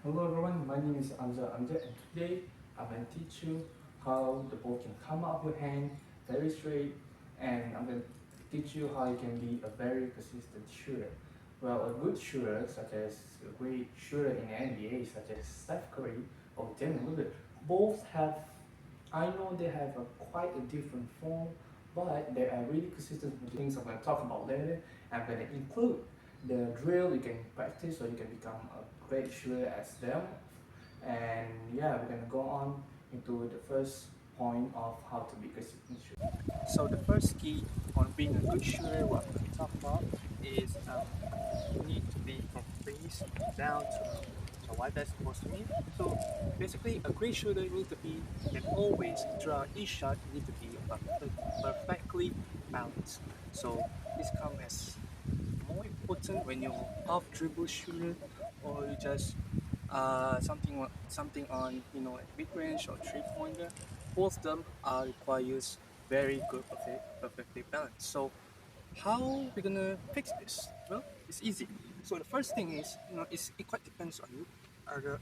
Hello everyone, my name is Amjad, and today I'm going to teach you how the ball can come up your hand very straight, and I'm going to teach you how you can be a very consistent shooter. Well, a good shooter, such as a great shooter in the NBA, such as Steph Curry or Damian Lillard, both have, I know they have quite a different form, but they are really consistent with the things I'm going to talk about later. I'm going to include the drill you can practice so you can become a great shooter as them. And yeah, we're gonna go on into the first point of how to be a consistent shooter. So the first key on being a good shooter, what I'm going to talk about is you need to be from face down to up. So what that's supposed to mean? So basically, a great shooter needs to be, and always throughout each shot, you need to be perfectly balanced. So this comes as more important when you're off dribble shooter or you just something on like mid range or 3 pointer. Both of them requires very good perfectly balanced. So how we gonna fix this? Well, it's easy. So the first thing is it quite depends on you.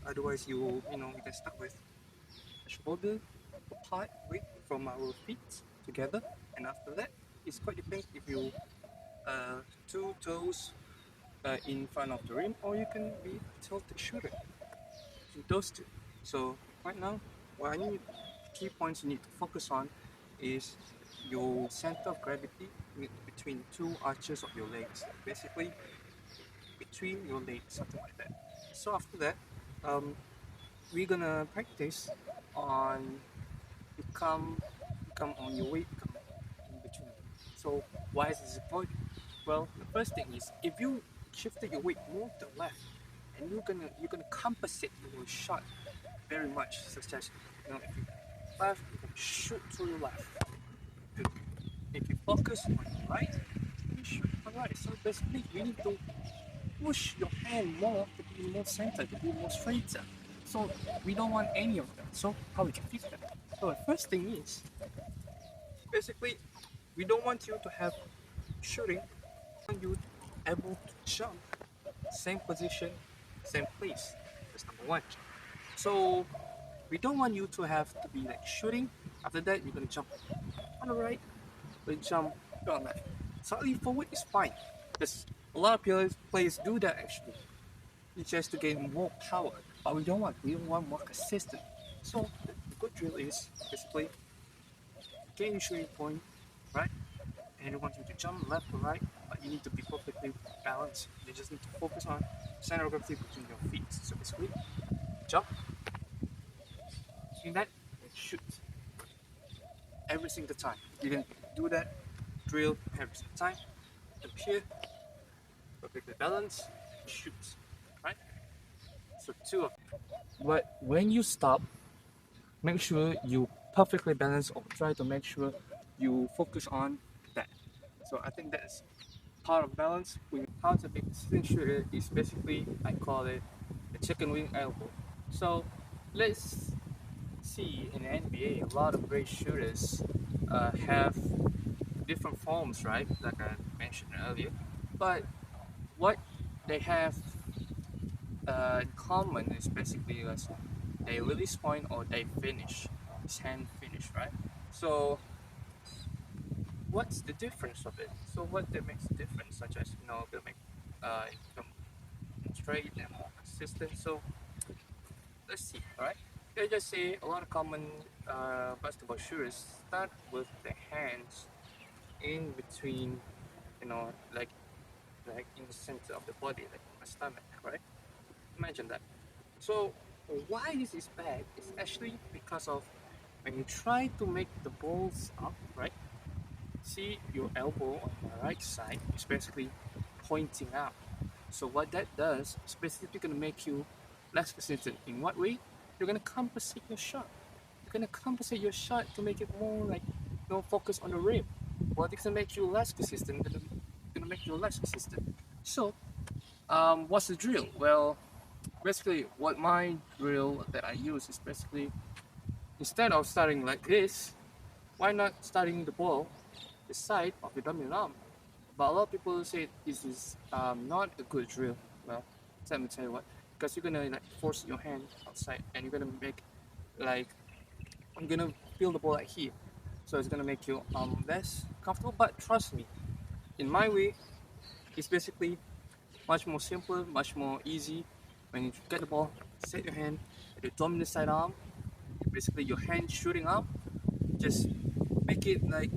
Otherwise you can start with a shoulder apart weight from our feet together, and after that it's quite depends if you two toes in front of the rim, or you can be tilted shooter. Those two. So right now, what I need key points you need to focus on is your center of gravity between two arches of your legs. Basically, between your legs, something like that. So after that, um, we're gonna practice on become become on your way, become in between. So why is this important? Well, the first thing is if you shifted your weight more to the left, and you're gonna compensate your shot very much, such as if you left, you can shoot to your left. If you focus on your right, you shoot to the right. So basically, you need to push your hand more to be more centered, to be more straighter. So we don't want any of that. So how we can fix that? So the first thing is basically we don't want you to have shooting. We want you able to jump same position, same place. That's number one. So we don't want you to have to be like shooting. After that, you're gonna jump on the right, then jump on the left. Slightly forward is fine because a lot of players do that actually. It's just to gain more power, but we don't want. We want more consistent. So the good drill is basically gain your shooting point, right? And I want you to jump left or right, but you need to be perfectly balanced. You just need to focus on center of gravity between your feet. So basically, jump, swing that, and shoot every single time. You can do that drill every single time. Appear, perfectly balanced, shoot, right? So two of them. But when you stop, make sure you perfectly balance or try to make sure you focus on that. So I think that's part of balance. How to be a sling shooter is basically, I call it the chicken wing elbow. So let's see in the NBA, a lot of great shooters have different forms, right? Like I mentioned earlier. But what they have in common is basically they release point or they finish. It's hand finish, right? So what's the difference of it? So what that makes the difference, such as gonna make it become straight and more consistent. So let's see, alright? Let's just say a lot of common basketball shooters start with their hands in between, like in the center of the body, like my stomach, right? Imagine that. So why this is bad is actually because of when you try to make the balls up, right? See your elbow on the right side is basically pointing out. So what that does is basically gonna make you less consistent. In what way? You're gonna compensate your shot. You're gonna compensate your shot to make it more like focus on the rim. Well, it's gonna make you less consistent. Gonna make you less consistent. So what's the drill? Well, basically what my drill that I use is basically instead of starting like this, why not starting the ball the side of your dominant arm? But a lot of people say this is not a good drill. Well, let me tell you what. because you're gonna like force your hand outside and you're gonna make like I'm gonna feel the ball like here, so it's gonna make you less comfortable. But trust me, in my way, it's basically much more simple, much more easy. When you get the ball, set your hand at the dominant side arm. Basically, your hand shooting up. Just make it like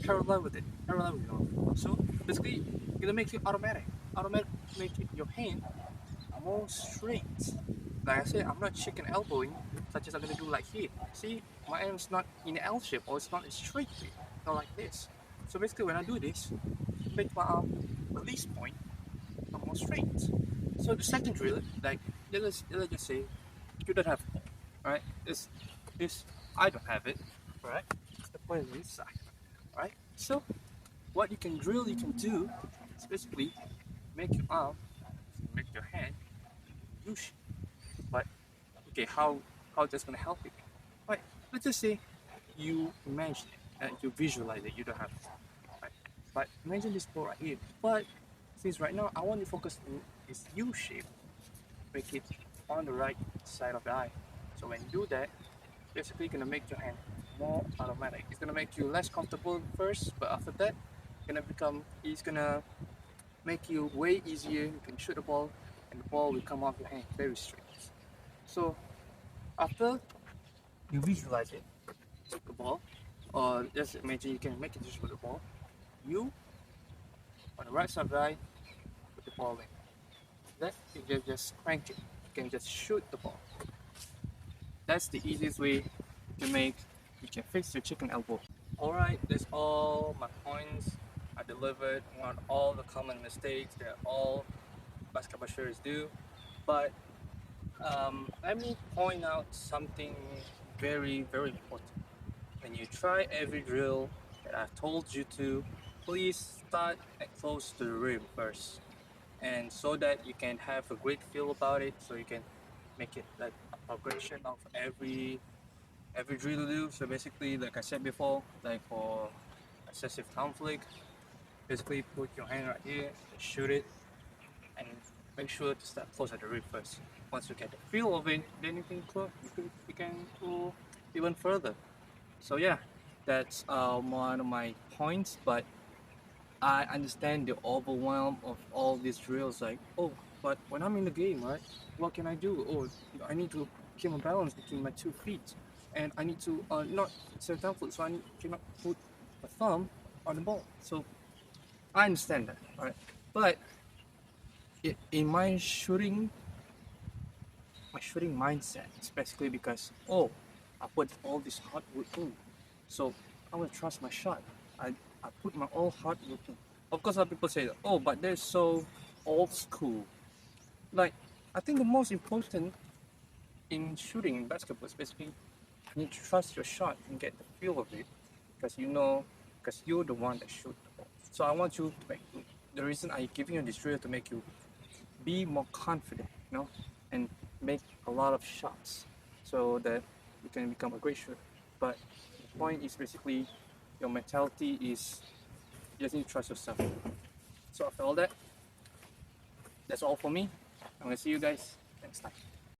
parallel with it, parallel with it. So basically, it'll make it automatic. Automatic make it your hand more straight. Like I said, I'm not chicken elbowing, such as I'm gonna do like here. See, my arm's not in an L shape or it's not a straight way, not like this. So basically, when I do this, make my arm release point more straight. So the second drill, like let's just say you don't have a ball, right? This I don't have it, right? The point is this side, right? So what you can do is basically make your arm, make your hand U shape. But okay, how that's gonna help you? Right? Let's just say you imagine it, you visualize it. You don't have it, right? But imagine this ball right here. But since right now I want to focus on this U shape, make it on the right side of the eye. So when you do that, basically gonna make your hand more automatic. It's gonna make you less comfortable first, but after that, it's gonna make you way easier. You can shoot the ball, and the ball will come off your hand very straight. So after you visualize it, take the ball, or just imagine you can make it just with the ball. You on the right side of the eye, put the ball in. That you can just crank it. You can just shoot the ball. That's the easiest way to make you can fix your chicken elbow. Alright, that's all my points. I delivered on all the common mistakes that all basketball players do. But let me point out something very, very important. When you try every drill that I've told you to, please start at close to the rim first. And so that you can have a great feel about it, so you can make it like a progression of every drill you do. So basically, like I said before, like for excessive conflict, basically put your hand right here, shoot it, and make sure to start close at the rim first. Once you get the feel of it, then you can go even further. So yeah, that's one of my points. But I understand the overwhelm of all these drills. Like, oh, but when I'm in the game, right? What can I do? Oh, I need to keep my balance between my 2 feet, and I need to not set down foot, so cannot put a thumb on the ball. So I understand that, right? But in my shooting mindset, it's basically because I put all this hard work in, so I will trust my shot. I put my all hard work in. Of course, some people say, oh, but they're so old school. Like, I think the most important in shooting in basketball is basically you need to trust your shot and get the feel of it, because because you're the one that shoot the ball. So I want you to make the reason I giving you this drill to make you be more confident, and make a lot of shots so that you can become a great shooter. But the point is basically your mentality is you just need to trust yourself. So after all that, that's all for me. I'm gonna see you guys next time.